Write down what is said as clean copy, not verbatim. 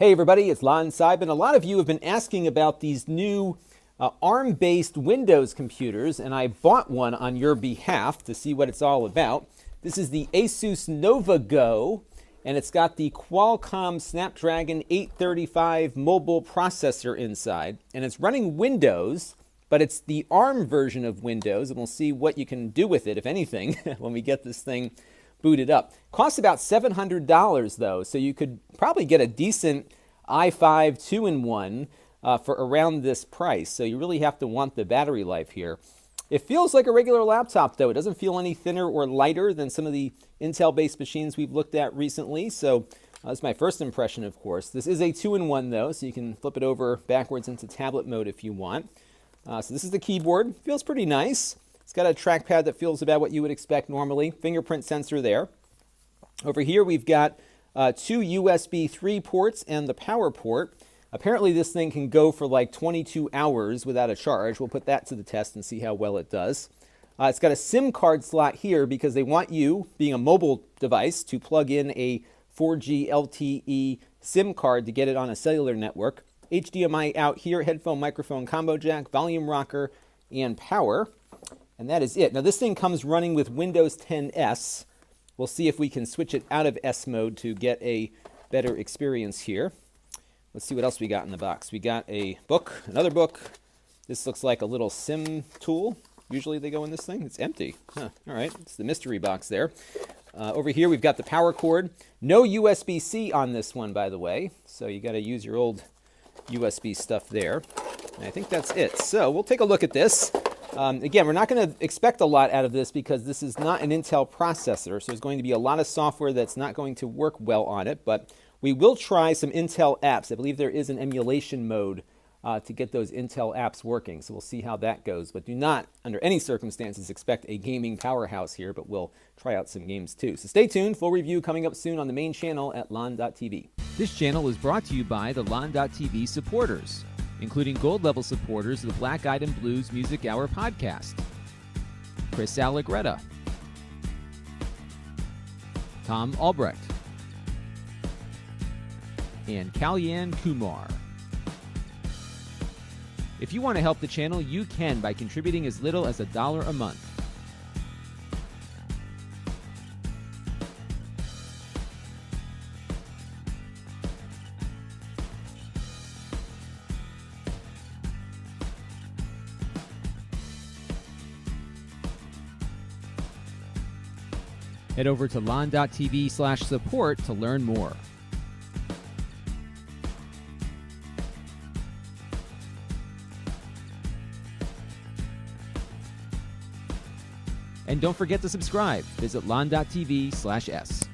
Hey everybody, it's Lon Seidman. A lot of you have been asking about these new ARM-based Windows computers, and I bought one on your behalf to see what it's all about. This is the ASUS NovaGo, and it's got the Qualcomm Snapdragon 835 mobile processor inside, and it's running Windows, but it's the ARM version of Windows, and we'll see what you can do with it, if anything, when we get this thing booted up. Costs about $700 though, so you could probably get a decent i5 2-in-1 for around this price. So you really have to want the battery life here. It feels like a regular laptop though. It doesn't feel any thinner or lighter than some of the Intel-based machines we've looked at recently. So that's my first impression, of course. This is a 2-in-1 though, so you can flip it over backwards into tablet mode if you want. So this is the keyboard. Feels pretty nice. It's got a trackpad that feels about what you would expect normally. Fingerprint sensor there. Over here we've got two USB 3 ports and the power port. Apparently this thing can go for like 22 hours without a charge. We'll put that to the test and see how well it does. It's got a SIM card slot here because they want you, being a mobile device, to plug in a 4G LTE SIM card to get it on a cellular network. HDMI out here, headphone microphone combo jack, volume rocker, and power. And that is it. Now this thing comes running with Windows 10 S. We'll see if we can switch it out of S mode to get a better experience here. Let's see what else we got in the box. We got a book, another book. This looks like a little SIM tool. Usually they go in this thing. It's empty. Huh. All right, it's the mystery box there. Over here we've got the power cord. No USB-C on this one, by the way. So you got to use your old USB stuff there. And I think that's it. So we'll take a look at this. Again, we're not going to expect a lot out of this because this is not an Intel processor, so there's going to be a lot of software that's not going to work well on it, but we will try some Intel apps. I believe there is an emulation mode to get those Intel apps working, so we'll see how that goes. But do not, under any circumstances, expect a gaming powerhouse here, but we'll try out some games too. So stay tuned. Full review coming up soon on the main channel at lon.tv. This channel is brought to you by the lon.tv supporters, including gold-level supporters of the Black Eyed and Blues Music Hour podcast, Chris Allegretta, Tom Albrecht, and Kalyan Kumar. If you want to help the channel, you can by contributing as little as $1 a month. Head over to lon.tv/support to learn more. And don't forget to subscribe. Visit lon.tv/s.